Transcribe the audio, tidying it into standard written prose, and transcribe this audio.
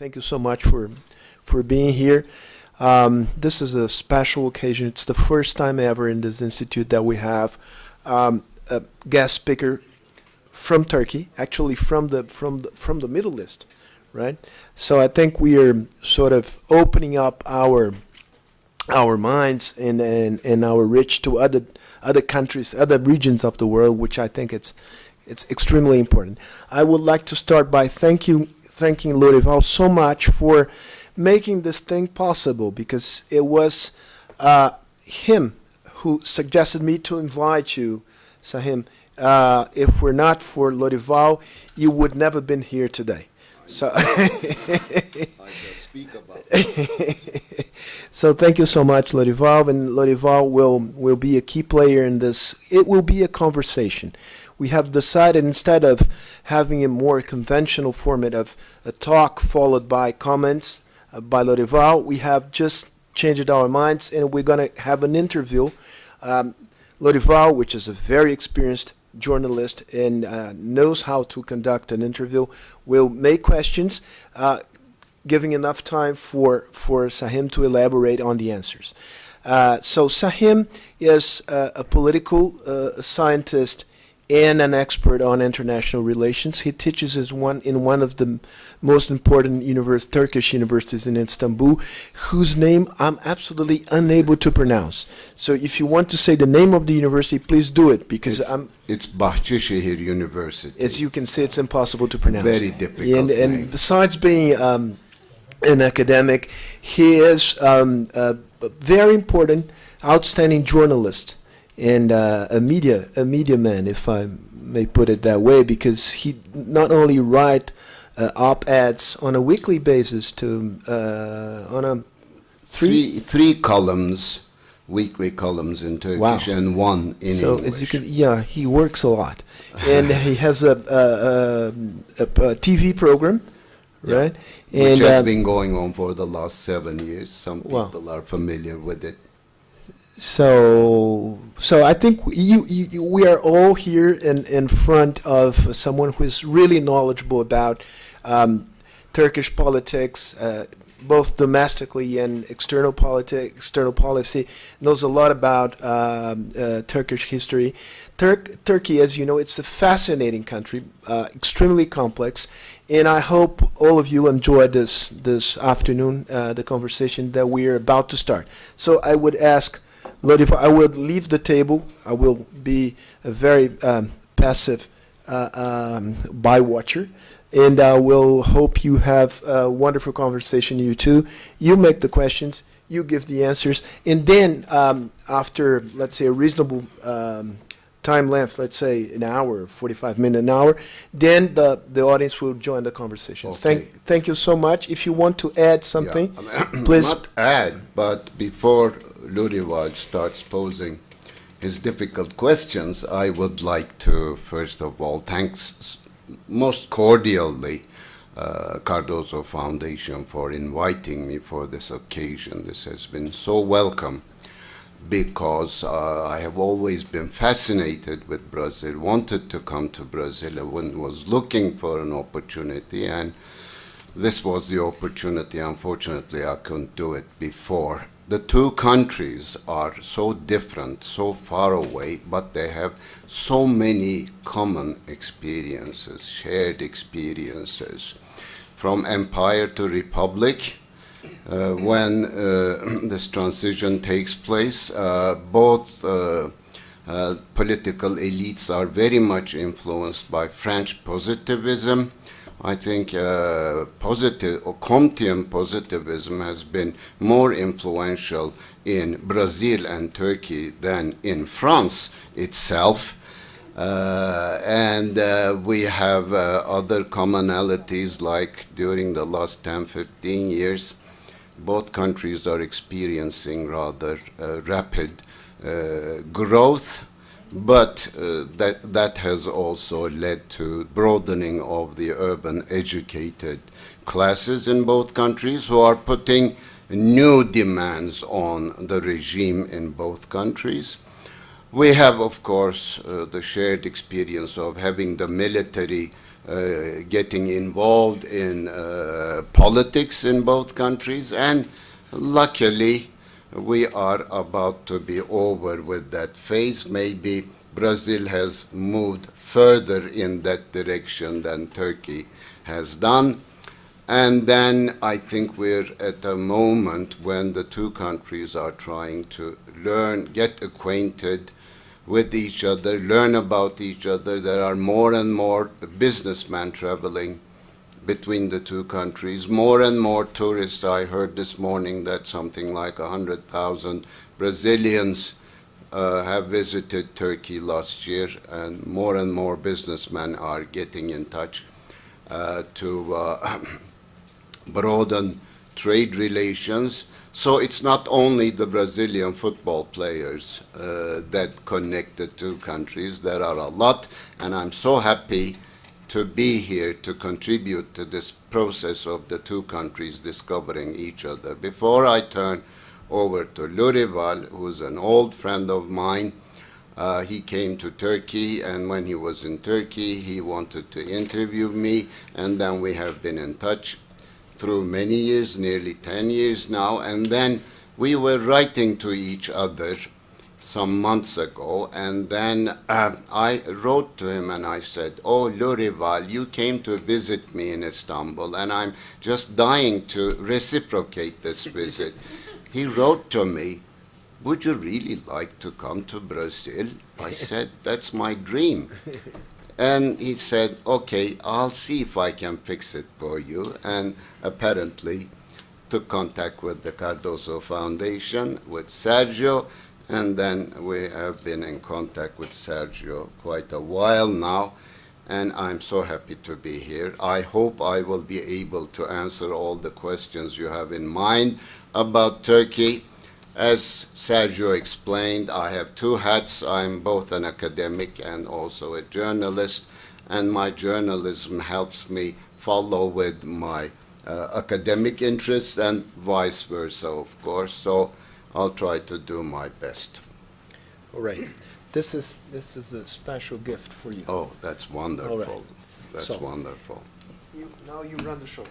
Thank you so much for being here. This is a special occasion. It's the first time ever in this institute that we have a guest speaker from Turkey, actually from the Middle East, right? So I think we are sort of opening up our minds and our reach to other countries, other regions of the world, which I think it's extremely important. I would like to start by thanking Lourival so much for making this thing possible, because it was him who suggested me to invite you, Sahin. If we're not for Lourival, you would never been here today. So I can speak about it. So thank you so much, Lourival, and Lourival will be a key player in this. It will be a conversation. We have decided, instead of having a more conventional format of a talk followed by comments by Lourival, we have just changed our minds, and we're going to have an interview. Lourival, which is a very experienced journalist and knows how to conduct an interview, will make questions, giving enough time for Sahin to elaborate on the answers. So Sahin is a political scientist and an expert on international relations. He teaches in one of the most important Turkish universities in Istanbul, whose name I'm absolutely unable to pronounce. So if you want to say the name of the university, please do it, because It's Bahçeşehir University. as you can see, it's impossible to pronounce. Very difficult And name. besides being an academic, he is a very important, outstanding journalist and a media man, if I may put it that way, because he not only write op-eds on a weekly basis on a Three columns, weekly columns in Turkish, Wow. and one in so English. as you can, yeah, he works a lot, and he has a TV program, right? Which And has been going on for the last 7 years. Some Wow. people are familiar with it. So I think we are all here in front of someone who is really knowledgeable about Turkish politics, both domestically and external policy, knows a lot about Turkish history. Turkey, as you know, it's a fascinating country, extremely complex, and I hope all of you enjoyed this afternoon, the conversation that we are about to start. So I would ask Lourival, I will leave the table. I will be a very passive by-watcher, and I will hope you have a wonderful conversation, you two. You make the questions, you give the answers, and then after, let's say, a reasonable time length, let's say an hour, 45 minutes, an hour, then the audience will join the conversations. Okay. Thank you so much. If you want to add something, Yeah. please. Not add, but before Lourival starts posing his difficult questions, I would like to, first of all, thanks most cordially Cardozo Foundation for inviting me for this occasion. This has been so welcome, because I have always been fascinated with Brazil, wanted to come to Brazil, and was looking for an opportunity, and this was the opportunity. Unfortunately, I couldn't do it before. The two countries are so different, so far away, but they have so many common experiences, shared experiences. From empire to republic, when this transition takes place, both political elites are very much influenced by French positivism. I think Comtean positivism has been more influential in Brazil and Turkey than in France itself. And we have other commonalities, like during the last 10-15 years, both countries are experiencing rather rapid growth, but that has also led to broadening of the urban educated classes in both countries, who are putting new demands on the regime in both countries. We have, of course, the shared experience of having the military getting involved in politics in both countries, and luckily we are about to be over with that phase. Maybe Brazil has moved further in that direction than Turkey has done. And then I think we're at a moment when the two countries are trying to learn, get acquainted with each other, learn about each other. There are more and more businessmen traveling between the two countries, more and more tourists. I heard this morning that something like 100,000 Brazilians have visited Turkey last year, and more businessmen are getting in touch to broaden trade relations. So it's not only the Brazilian football players that connect the two countries. There are a lot, and I'm so happy to be here to contribute to this process of the two countries discovering each other. Before I turn over to Lourival, who's an old friend of mine, he came to Turkey, and when he was in Turkey, he wanted to interview me, and then we have been in touch through many years, nearly 10 years now, and then we were writing to each other some months ago, and then I wrote to him and I said, "Oh, Lourival, you came to visit me in Istanbul, and I'm just dying to reciprocate this visit." He wrote to me, "Would you really like to come to Brazil?" I said, "That's my dream." And he said, "Okay, I'll see if I can fix it for you." And apparently took contact with the Cardoso Foundation, with Sergio, and then we have been in contact with Sergio quite a while now, and I'm so happy to be here. I hope I will be able to answer all the questions you have in mind about Turkey. As Sergio explained, I have two hats. I'm both an academic and also a journalist, and my journalism helps me follow with my academic interests and vice versa, of course. So I'll try to do my best. All right. This is a special gift for you. Oh, that's wonderful. All right. That's So, wonderful. Now you run the show.